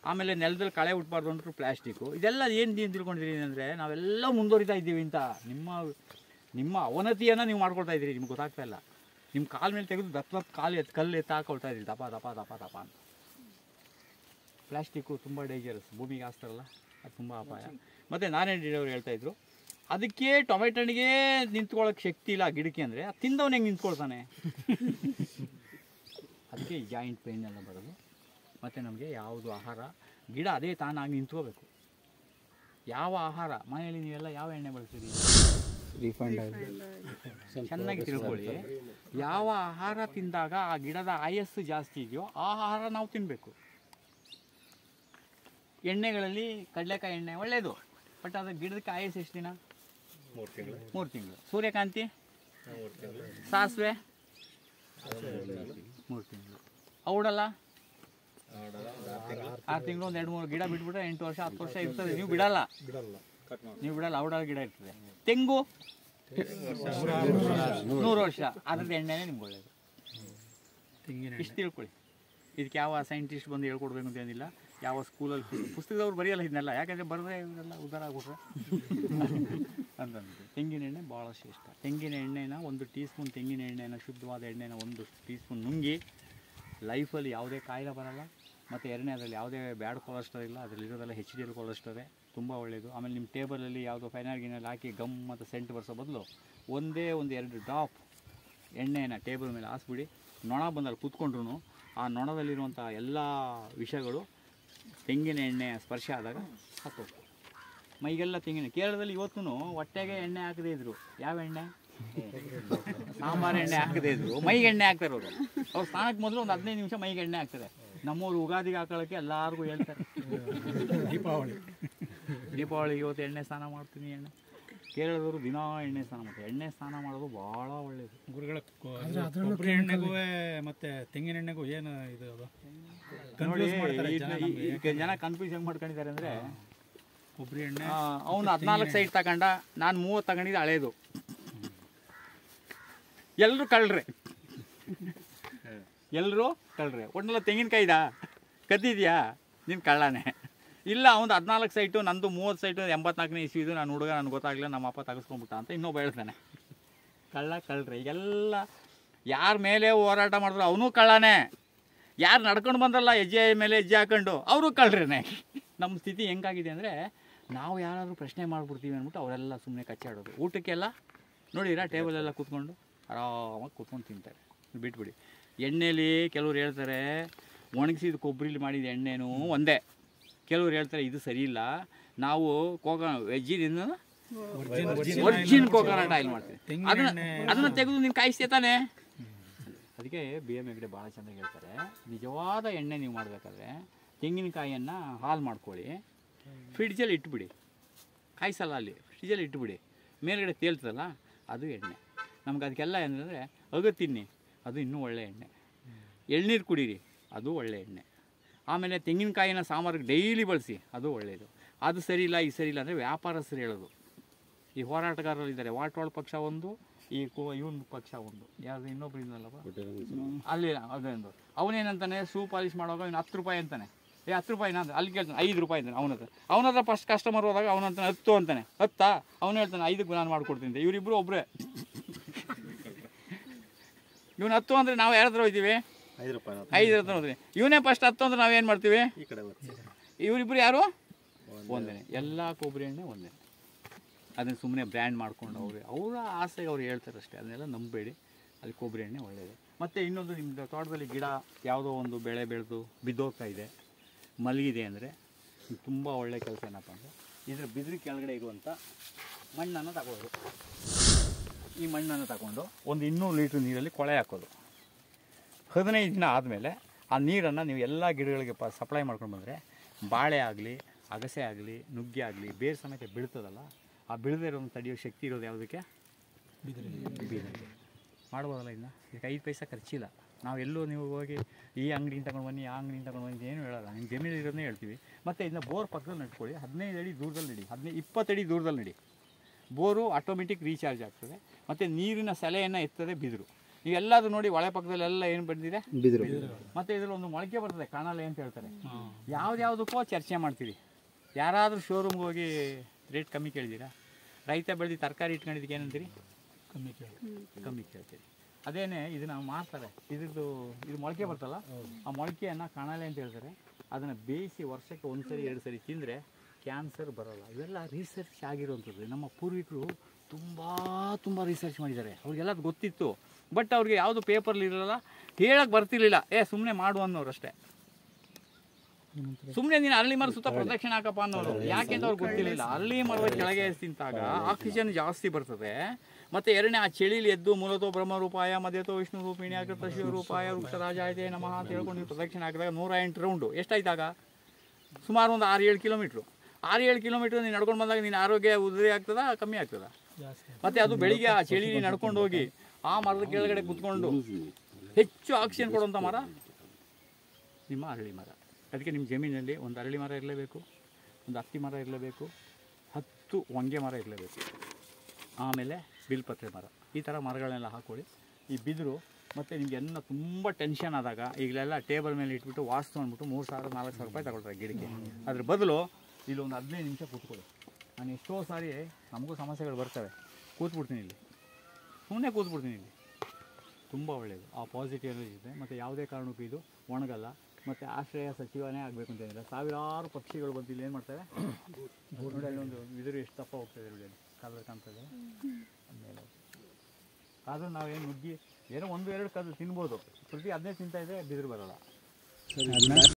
ಆಮೇಲೆ ನೆಲದಲ್ಲಿ ಕಳೆ ಹುಟ್ಟಬಾರ್ದು ಅಂದ್ರೂ ಪ್ಲಾಸ್ಟಿಕ್ಕು. ಇದೆಲ್ಲ ಏನು ತಿಳ್ಕೊಂಡಿದ್ದೀರಿ ಅಂದರೆ ನಾವೆಲ್ಲ ಮುಂದುವರಿತಾ ಇದ್ದೀವಿ ಅಂತ. ನಿಮ್ಮ ಅವನತಿಯನ್ನು ನೀವು ಮಾಡ್ಕೊಳ್ತಾ ಇದ್ದೀರಿ, ನಿಮ್ಗೆ ಗೊತ್ತಾಗ್ತಾ ಇಲ್ಲ. ನಿಮ್ಮ ಕಾಲ ಮೇಲೆ ತೆಗೆದು ದಪ್ಪ ಕಲ್ಲು ಎತ್ತಾಕೊಳ್ತಾ ಇದ್ದೀರಿ, ದಪ ದಪ ದಪ ದಪ ಅಂತ. ಪ್ಲಾಸ್ಟಿಕ್ಕು ತುಂಬ ಡೇಂಜರಸ್, ಭೂಮಿಗೆ ಹಾಸ್ತಾರಲ್ಲ, ಅದು ತುಂಬ ಅಪಾಯ. ಮತ್ತು ನಾರಾಯಣ ಹೇಳ್ತಾಯಿದ್ರು, ಅದಕ್ಕೆ ಟೊಮೆಟೊ ಹಣ್ಣಿಗೆ ನಿಂತ್ಕೊಳ್ಳೋಕೆ ಶಕ್ತಿ ಇಲ್ಲ ಗಿಡಕ್ಕೆ ಅಂದರೆ ಅದು ತಿಂದವನು ಹೆಂಗೆ ನಿಂತ್ಕೊಳ್ತಾನೆ. ಅದಕ್ಕೆ ಜಾಯಿಂಟ್ ಪೇನ್ ಎಲ್ಲ ಬರೋದು. ಮತ್ತು ನಮಗೆ ಯಾವುದು ಆಹಾರ ಗಿಡ ಅದೇ ತಾನಾಗಿ ನಿಂತ್ಕೋಬೇಕು. ಯಾವ ಆಹಾರ ಮನೆಯಲ್ಲಿ ನೀವೆಲ್ಲ ಯಾವ ಎಣ್ಣೆ ಬಳಸ್ತೀರಿ? Refined oil. ಚೆನ್ನಾಗಿ ತಿಳ್ಕೊಳ್ಳಿ, ಯಾವ ಆಹಾರ ತಿಂದಾಗ ಆ ಗಿಡದ ಆಯಸ್ಸು ಜಾಸ್ತಿ ಇದೆಯೋ ಆ ಆಹಾರ ನಾವು ತಿನ್ನಬೇಕು. ಎಣ್ಣೆಗಳಲ್ಲಿ ಕಡಲೆಕಾಯಿ ಎಣ್ಣೆ ಒಳ್ಳೆಯದು, ಬಟ್ ಅದು ಗಿಡದಕ್ಕೆ ಆಯಸ್ಸು ಎಷ್ಟು ದಿನ? 3 ತಿಂಗಳು. ಸೂರ್ಯಕಾಂತಿ, ಸಾಸಿವೆ 3 ತಿಂಗಳು. ಔಡಲ್ಲ 6 ತಿಂಗಳು. 1 2 3 ಗಿಡ ಬಿಟ್ಬಿಟ್ರೆ 8 ವರ್ಷ 10 ವರ್ಷ ಇರ್ತದೆ. ನೀವು ಬಿಡಲ್ಲ. ಔಡಲ್ಲ ಗಿಡ ಇರ್ತದೆ. ತೆಂಗು 100 ವರ್ಷ. ಅದ್ರದ್ದು ಎಣ್ಣೆನೇ ನಿಮ್ಗೆ ಒಳ್ಳೆಯದು. ಇಷ್ಟು ತಿಳ್ಕೊಳ್ಳಿ. ಇದಕ್ಕೆ ಯಾವ ಸೈಂಟಿಸ್ಟ್ ಬಂದು ಹೇಳ್ಕೊಡ್ಬೇಕು ಅಂತ ಏನಿಲ್ಲ, ಯಾವ ಸ್ಕೂಲಲ್ಲಿ ಪುಸ್ತಕದವ್ರು ಬರೆಯಲ್ಲ ಇದನ್ನೆಲ್ಲ. ಯಾಕಂದರೆ ಬರೆದ್ರೆ ಇವರೆಲ್ಲ ಉದ್ದಾರ ಆಗ್ಬಿಟ್ರೆ ಅಂತಂದು. ತೆಂಗಿನ ಎಣ್ಣೆ ಭಾಳ ಶ್ರೇಷ್ಠ. ತೆಂಗಿನ ಎಣ್ಣೆನ 1 ಟೀ ಸ್ಪೂನ್ ತೆಂಗಿನ ಎಣ್ಣೆನ, ಶುದ್ಧವಾದ ಎಣ್ಣೆನ 1 ಟೀ ಸ್ಪೂನ್ ನುಂಗಿ ಲೈಫಲ್ಲಿ ಯಾವುದೇ ಕಾಯಿಲೆ ಬರೋಲ್ಲ. ಮತ್ತು ಅದರಲ್ಲಿ ಯಾವುದೇ ಬ್ಯಾಡ್ ಕೊಲೆಸ್ಟ್ರಾಲ್ ಇಲ್ಲ. ಅದರಲ್ಲಿರೋದೆಲ್ಲ HDL ಕೊಲೆಸ್ಟ್ರಾಲ್, ತುಂಬ ಒಳ್ಳೆಯದು. ಆಮೇಲೆ ನಿಮ್ಮ ಟೇಬಲಲ್ಲಿ ಯಾವುದೋ ಫೈನಲ್ ಗಿನಲ್ಲಿ ಹಾಕಿ ಗಮ್ ಮತ್ತು ಸೆಂಟ್ ಬರ್ಸೋ ಬದಲು ಒಂದೇ 1-2 ಡ್ರಾಪ್ ಎಣ್ಣೆನ ಟೇಬಲ್ ಮೇಲೆ ಹಾಸ್ಬಿಡಿ. ನೊಣ ಬಂದಲ್ಲಿ ಕೂತ್ಕೊಂಡ್ರು ಆ ನೊಣದಲ್ಲಿರುವಂಥ ಎಲ್ಲ ವಿಷಗಳು ತೆಂಗಿನ ಎಣ್ಣೆ ಸ್ಪರ್ಶ ಆದಾಗ ಸಾಕು. ಮೈಗೆಲ್ಲ ತೆಂಗಿನ. ಕೇರಳದಲ್ಲಿ ಇವತ್ತು ಹೊಟ್ಟೆಗೆ ಎಣ್ಣೆ ಹಾಕದೇ ಇದ್ರು. ಯಾವ ಎಣ್ಣೆ? ಸಾಂಬಾರು ಎಣ್ಣೆ ಹಾಕದೇ ಇದ್ರು, ಮೈಗೆ ಎಣ್ಣೆ ಹಾಕ್ತಾರೆ ಅವರು. ಅವ್ರು ಸ್ನಾನಕ್ಕೆ ಮೊದಲು ಒಂದು 15 ನಿಮಿಷ ಮೈಗೆ ಎಣ್ಣೆ ಹಾಕ್ತಾರೆ. ನಮ್ಮೂರು ಯುಗಾದಿಗೆ ಹಾಕೊಳ್ಳೋಕ್ಕೆ ಎಲ್ಲರಿಗೂ ಹೇಳ್ತಾರೆ. ದೀಪಾವಳಿಗೆ ಇವತ್ತು ಎಣ್ಣೆ ಸ್ನಾನ ಮಾಡ್ತೀನಿ. ಎಣ್ಣೆ ಕೇರಳದವರು ದಿನ ಎಣ್ಣೆ ಸ್ನಾನ ಮಾಡ್ತಾರೆ. ಎಣ್ಣೆ ಸ್ನಾನ ಮಾಡೋದು ಭಾಳ ಒಳ್ಳೆಯದು. ಗುರುಗಳ ಕೊಬ್ಬರಿ ಎಣ್ಣೆಗೂ ಮತ್ತು ತೆಂಗಿನ ಎಣ್ಣೆಗೂ ಏನು ಇದು ಅದು ನೋಡಿ. ಜನ ಕನ್ಫ್ಯೂಸ್ ಹೆಂಗೆ ಮಾಡ್ಕೊಂಡಿದ್ದಾರೆ ಅಂದರೆ, ಕೊಬ್ಬರಿ ಎಣ್ಣೆ ಅವನು 14 ಸೈಡ್ ತಗೊಂಡ, ನಾನು 30 ತಗೊಂಡಿದ್ದು ಹಳೇದು. ಎಲ್ಲರೂ ಕಳ್ರೆ, ಒಟ್ಟೆಲ್ಲ ತೆಂಗಿನಕಾಯಿದಾ ಕದ್ದಿದ್ಯಾ ನೀನು ಕಳ್ಳಾನೆ. ಇಲ್ಲ ಅವನು 14 ಸೈಟು, ನಂದು 30 ಸೈಟು, 84ನೇ ಇಸ್ವಿದು, ನಾನು ಹುಡುಗ, ನನಗೆ ಗೊತ್ತಾಗಲಿಲ್ಲ, ನಮ್ಮ ಅಪ್ಪ ತೆಗೆಸ್ಕೊಂಡ್ಬಿಟ್ಟ ಅಂತ ಇನ್ನೊಬ್ಬ ಹೇಳ್ತಾನೆ. ಕಳ್ರೆ ಈಗೆಲ್ಲ ಯಾರ ಮೇಲೆ ಹೋರಾಟ ಮಾಡಿದ್ರು ಅವನು ಕಳ್ಳಾನೆ. ಯಾರು ನಡ್ಕೊಂಡು ಬಂದ್ರಲ್ಲ ಹೆಜ್ಜೆ ಮೇಲೆ ಹೆಜ್ಜೆ ಹಾಕೊಂಡು ಅವರು ಕಳ್ರೇನೆ. ನಮ್ಮ ಸ್ಥಿತಿ ಹೆಂಗಾಗಿದೆ ಅಂದರೆ, ನಾವು ಯಾರಾದರೂ ಪ್ರಶ್ನೆ ಮಾಡಿಬಿಡ್ತೀವಿ ಅಂದ್ಬಿಟ್ಟು ಅವರೆಲ್ಲ ಸುಮ್ಮನೆ ಕಚ್ಚಾಡೋದು. ಊಟಕ್ಕೆಲ್ಲ ನೋಡಿರಾ ಟೇಬಲೆಲ್ಲ ಕೂತ್ಕೊಂಡು ಆರಾಮಾಗಿ ಕೂತ್ಕೊಂಡು ತಿಂತಾರೆ. ಬಿಟ್ಬಿಡಿ. ಎಣ್ಣೆಲಿ ಕೆಲವ್ರು ಹೇಳ್ತಾರೆ ಒಣಗಿಸಿದ ಕೊಬ್ಬರಿಲಿ ಮಾಡಿದ ಎಣ್ಣೆನೂ ಒಂದೇ. ಕೆಲವ್ರು ಹೇಳ್ತಾರೆ ಇದು ಸರಿ ಇಲ್ಲ, ನಾವು ವೆಜ್ಜಿನಿಂದ ವರ್ಜಿನ್ ಕೋಕೋನಟ್ ಆಯಿಲ್ ಮಾಡ್ತೀವಿ, ಅದನ್ನು ತೆಗೆದು ನೀನು ಕಾಯಿಸ್ತೇ ತಾನೆ. ಅದಕ್ಕೆ BM ಹೆಗ್ಡೆ ಭಾಳ ಚೆನ್ನಾಗಿ ಹೇಳ್ತಾರೆ, ನಿಜವಾದ ಎಣ್ಣೆ ನೀವು ಮಾಡಬೇಕಾದ್ರೆ ತೆಂಗಿನಕಾಯಿಯನ್ನು ಹಾಲು ಮಾಡ್ಕೊಳ್ಳಿ, ಫ್ರಿಡ್ಜಲ್ಲಿ ಇಟ್ಬಿಡಿ. ಕಾಯಿಸಲ್ಲ ಅಲ್ಲಿ, ಫ್ರಿಡ್ಜಲ್ಲಿ ಇಟ್ಬಿಡಿ. ಮೇಲ್ಗಡೆ ತೇಲ್ತದಲ್ಲ ಅದು ಎಣ್ಣೆ. ನಮ್ಗೆ ಅದಕ್ಕೆಲ್ಲ ಏನಂದರೆ ಅಗದು ತಿನ್ನಿ, ಅದು ಇನ್ನೂ ಒಳ್ಳೆ ಎಣ್ಣೆ. ಎಳ್ನೀರು ಕುಡೀರಿ, ಅದು ಒಳ್ಳೆ ಎಣ್ಣೆ. ಆಮೇಲೆ ತೆಂಗಿನಕಾಯಿನ ಸಾಂಬಾರಿಗೆ ಡೈಲಿ ಬಳಸಿ, ಅದು ಒಳ್ಳೆಯದು. ಅದು ಸರಿ ಇಲ್ಲ ಇದು ಸರಿ ಇಲ್ಲ ಅಂದರೆ ವ್ಯಾಪಾರಸ್ಥರು ಹೇಳೋದು. ಈ ಹೋರಾಟಗಾರರು ಇದ್ದಾರೆ, ವಾಟ್ವಾಳ್ ಪಕ್ಷ ಒಂದು, ಈ ಇವನ್ ಪಕ್ಷ ಒಂದು, ಯಾವುದು ಇನ್ನೊಬ್ರು ಇನ್ನಲ್ಲಪ್ಪ ಅಲ್ಲಿ ಅದೊಂದು. ಅವನೇನಂತಾನೆ ಶೂ ಪಾಲಿಶ್ ಮಾಡುವಾಗ ಅವ್ನು 10 ರೂಪಾಯಿ ಅಂತಾನೆ. 10 ರೂಪಾಯಿನ ಅಂದ್ರೆ ಅಲ್ಲಿ ಕೇಳ್ತಾನೆ 5 ರೂಪಾಯಿ ಅಂತಾನೆ. ಅವನ ಹತ್ರ ಫಸ್ಟ್ ಕಸ್ಟಮರ್ ಹೋದಾಗ ಅವನಂತಾನೆ 10 ಅಂತಾನೆ. 10 ಅವನು ಹೇಳ್ತಾನೆ 5ಕ್ಕೆ ನಾನು ಮಾಡ್ಕೊಡ್ತೀನಿ. ಇವರಿಬ್ಬರು ಒಬ್ಬರೇ. ಇವನು 10 ಅಂದರೆ ನಾವು ಯಾರ ಹತ್ರ ಹೋಗ್ತೀವಿ? 5 ಹತ್ರ ಹೋಗ್ತೀವಿ. ಇವನೇ ಫಸ್ಟ್ 10 ಅಂದರೆ ನಾವೇನು ಮಾಡ್ತೀವಿ? ಇವರಿಬ್ಬರು ಯಾರು? ಒಂದೇ. ಎಲ್ಲ ಕೊಬ್ಬರಿ ಎಣ್ಣೆ ಒಂದೇ. ಅದನ್ನು ಸುಮ್ಮನೆ ಬ್ರ್ಯಾಂಡ್ ಮಾಡ್ಕೊಂಡು ಅವರ ಆಸೆಗೆ ಅವ್ರು ಹೇಳ್ತಾರೆ ಅಷ್ಟೇ. ಅದನ್ನೆಲ್ಲ ನಂಬಬೇಡಿ. ಅಲ್ಲಿ ಕೊಬ್ಬರಿ ಎಣ್ಣೆ ಒಳ್ಳೆಯದು. ಮತ್ತು ಇನ್ನೊಂದು, ನಿಮ್ಮದು ತೋಟದಲ್ಲಿ ಗಿಡ ಯಾವುದೋ ಒಂದು ಬೆಳೆ ಬೆಳೆದು ಬಿದ್ದೋಗ್ತಾ ಇದೆ, ಮಲಗಿದೆ ಅಂದರೆ ತುಂಬ ಒಳ್ಳೆಯ ಕೆಲಸ ಏನಪ್ಪ ಅಂದರೆ, ಇದರ ಬಿದಿರು ಕೆಳಗಡೆ ಇರುವಂಥ ಮಣ್ಣನ್ನು ತಗೊಳ್ಳೋದು. ಈ ಮಣ್ಣನ್ನು ತಗೊಂಡು ಒಂದು 200 ಲೀಟ್ರ್ ನೀರಲ್ಲಿ ಕೊಳೆ ಹಾಕೋದು. 15 ದಿನ ಆದಮೇಲೆ ಆ ನೀರನ್ನು ನೀವು ಎಲ್ಲ ಗಿಡಗಳಿಗೆ ಸಪ್ಲೈ ಮಾಡ್ಕೊಂಡು ಬಂದರೆ, ಬಾಳೆ ಆಗಲಿ, ಅಗಸೆ ಆಗಲಿ, ನುಗ್ಗೆ ಆಗಲಿ, ಬೇರೆ ಸಮೇತ ಬೀಳ್ತದಲ್ಲ, ಆ ಬೀಳದೇ ಇರೋದನ್ನು ತಡೆಯೋ ಶಕ್ತಿ ಇರೋದು ಯಾವುದಕ್ಕೆ? ಬಿದಿರಿಗೆ ಮಾಡ್ಬೋದಲ್ಲ. ಇನ್ನು ಇದಕ್ಕೆ 5 ಪೈಸೆ ಖರ್ಚಿಲ್ಲ. ನಾವು ಎಲ್ಲೂ ನೀವು ಹೋಗಿ ಈ ಅಂಗಡಿನ ತಗೊಂಡು ಬನ್ನಿ, ಆ ಅಂಗಡಿನ ತಗೊಂಡು ಬನ್ನಿ ಏನು ಹೇಳೋಲ್ಲ. ನಿಮ್ಮ ಜಮೀನು ಇರೋದನ್ನೇ ಹೇಳ್ತೀವಿ. ಮತ್ತು ಇದನ್ನ ಬೋರ್ ಪಕ್ಕದಲ್ಲಿ ನಡ್ಕೊಳ್ಳಿ. 15 ಅಡಿ ದೂರದಲ್ಲಿ ನಡಿ, 20 ಅಡಿ ದೂರದಲ್ಲಿ ನಡಿ. ಬೋರು ಆಟೋಮೆಟಿಕ್ ರೀಚಾರ್ಜ್ ಆಗ್ತದೆ. ಮತ್ತು ನೀರಿನ ಸೆಲೆಯನ್ನು ಎತ್ತದೆ ಬಿದಿರು. ಇವೆಲ್ಲದು ನೋಡಿ ಹೊಳೆ ಪಕ್ಕದಲ್ಲೆಲ್ಲ ಏನು ಬೆಳೆದಿದೆ ಬಿದಿರು. ಮತ್ತು ಇದರಲ್ಲಿ ಒಂದು ಮೊಳಕೆ ಬರ್ತದೆ ಕಾಣಲೆ ಅಂತ ಹೇಳ್ತಾರೆ. ಯಾವ್ದ್ಯಾವುದಕ್ಕೋ ಚರ್ಚೆ ಮಾಡ್ತೀವಿ. ಯಾರಾದರೂ ಶೋರೂಮ್ಗೆ ಹೋಗಿ ರೇಟ್ ಕಮ್ಮಿ ಕೇಳಿದ್ದೀರಾ? ರೈತ ಬೆಳೆದು ತರಕಾರಿ ಇಟ್ಕೊಂಡಿದ್ದಕ್ಕೆ ಏನಂತೀರಿ? ಕಮ್ಮಿ ಕೇಳ್ತೀರಿ. ಅದೇನೇ ಇದನ್ನು ಮಾರ್ತಾರೆ. ಇದು ಮೊಳಕೆ ಬರ್ತಲ್ಲ, ಆ ಮೊಳಕೆಯನ್ನು ಕಾಣಲೆ ಅಂತ ಹೇಳ್ತಾರೆ. ಅದನ್ನು ಬೇಯಿಸಿ ವರ್ಷಕ್ಕೆ 1 ಸರಿ 2 ಸರಿ ತಿಂದರೆ ಕ್ಯಾನ್ಸರ್ ಬರೋಲ್ಲ. ಇವೆಲ್ಲ ರಿಸರ್ಚ್ ಆಗಿರುವಂಥದ್ದು. ನಮ್ಮ ಪೂರ್ವಿಕರು ತುಂಬ ರಿಸರ್ಚ್ ಮಾಡಿದ್ದಾರೆ. ಅವ್ರಿಗೆಲ್ಲ ಗೊತ್ತಿತ್ತು. ಬಟ್ ಅವ್ರಿಗೆ ಯಾವುದು ಪೇಪರ್ಲಿ ಇರಲ್ಲ, ಹೇಳಕ್ಕೆ ಬರ್ತಿರ್ಲಿಲ್ಲ. ಸುಮ್ಮನೆ ಮಾಡು ಅನ್ನೋರು ಅಷ್ಟೇ. ಸುಮ್ಮನೆ ನೀನು ಅರಳಿ ಮರ ಸುತ್ತ ಪ್ರದಕ್ಷಿಣೆ ಹಾಕಪ್ಪ ಅನ್ನೋರು. ಯಾಕೆಂತ ಅವ್ರಿಗೆ ಗೊತ್ತಿರಲಿಲ್ಲ. ಅರಳಿ ಮರದ ಕೆಳಗೆ ತಿಂತಾಗ ಆಕ್ಸಿಜನ್ ಜಾಸ್ತಿ ಬರ್ತದೆ. ಮತ್ತು ಎರಡನೇ ಆ ಚಳಿಲಿ ಎದ್ದು ಮೂಲತೋ ಬ್ರಹ್ಮರೂಪಾಯ ಮಧ್ಯತೋ ವಿಷ್ಣು ರೂಪಿಣಿ ಆಗತ್ತ ಶಿವರೂಪಾಯ ವೃಕ್ಷರಾಜಾಯತೆ ನಮಃ ಅಂತ ಹೇಳ್ಕೊಂಡು ನೀವು ಪ್ರದಕ್ಷಿಣೆ ಹಾಕಿದಾಗ 108 ರೌಂಡು ಎಷ್ಟಾಯ್ತಾಗ? ಸುಮಾರು ಒಂದು 6-7 ಕಿಲೋಮೀಟ್ರು. 6-7 ಕಿಲೋಮೀಟ್ರ್ ನೀನು ನಡ್ಕೊಂಡು ಬಂದಾಗ ನಿನ್ನ ಆರೋಗ್ಯ ಉದುರಿ ಆಗ್ತದ ಕಮ್ಮಿ ಆಗ್ತದ? ಮತ್ತು ಅದು ಬೆಳಿಗ್ಗೆ ಆ ಚಳಿ ನಡ್ಕೊಂಡು ಹೋಗಿ ಆ ಮರದ ಕೆಳಗಡೆ ಕುತ್ಕೊಂಡು ಹೆಚ್ಚು ಆಕ್ಸಿಜನ್ ಕೊಡುವಂಥ ಮರ ನಿಮ್ಮ ಅರಳಿ ಮರ. ಅದಕ್ಕೆ ನಿಮ್ಮ ಜಮೀನಲ್ಲಿ ಒಂದು ಅರಳಿ ಮರ ಇರಲೇಬೇಕು, ಒಂದು ಹತ್ತಿ ಮರ ಇರಲೇಬೇಕು, 10 ಹೊಂಗೆ ಮರ ಇರಲೇಬೇಕು, ಆಮೇಲೆ ಬಿಲ್ಪತ್ರೆ ಮರ. ಈ ಥರ ಮರಗಳನ್ನೆಲ್ಲ ಹಾಕ್ಕೊಳ್ಳಿ. ಈ ಬಿದಿರು ಮತ್ತು ನಿಮಗೆ ಎಲ್ಲ ತುಂಬ ಟೆನ್ಷನ್ ಆದಾಗ ಈಗಲೆಲ್ಲ ಟೇಬಲ್ ಮೇಲೆ ಇಟ್ಬಿಟ್ಟು ವಾಸ್ತು ಅಂದ್ಬಿಟ್ಟು 3,000-4,000 ರೂಪಾಯಿ ತಗೊಳ್ತಾರೆ ಗಿಡಕ್ಕೆ. ಅದ್ರ ಬದಲು ಇಲ್ಲೊಂದು 15 ನಿಮಿಷ ಕೂತ್ಕೊಳ್ಳಿ. ನಾನು ಎಷ್ಟೋ ಸಾರಿ ನಮಗೂ ಸಮಸ್ಯೆಗಳು ಬರ್ತವೆ, ಕೂತ್ಬಿಡ್ತೀನಿ ಇಲ್ಲಿ, ಸುಮ್ಮನೆ ಕೂತ್ಬಿಡ್ತೀನಿ ಇಲ್ಲಿ. ತುಂಬ ಒಳ್ಳೆಯದು. ಆ ಪಾಸಿಟಿವ್ ಎನರ್ಜಿ ಇದೆ. ಮತ್ತು ಯಾವುದೇ ಕಾರಣಕ್ಕೂ ಇದು ಒಣಗಲ್ಲ. ಮತ್ತು ಆಶ್ರಯ ಸಚಿವನೇ ಆಗಬೇಕು ಅಂತೇನಿಲ್ಲ. ಸಾವಿರಾರು ಪಕ್ಷಿಗಳು ಬಂದು ಇಲ್ಲಿ ಏನು ಮಾಡ್ತಾರೆ ನೋಡಿ, ಅಲ್ಲೊಂದು ಬಿದಿರು ಎಷ್ಟು ದಪ್ಪ ಹೋಗ್ತದೆ ನೋಡಿ, ಅಲ್ಲಿ ಕಾಲರ್ ಕಾಣ್ತದೆ ಆಮೇಲೆ. ಆದರೂ ನಾವೇನು ನುಗ್ಗಿ ಏನೋ 1-2 ಕದ್ದು ತಿನ್ಬೋದು. ಪ್ರತಿ 15 ತಿಂತಾ ಇದ್ದರೆ ಬಿದಿರು ಬರೋಲ್ಲ.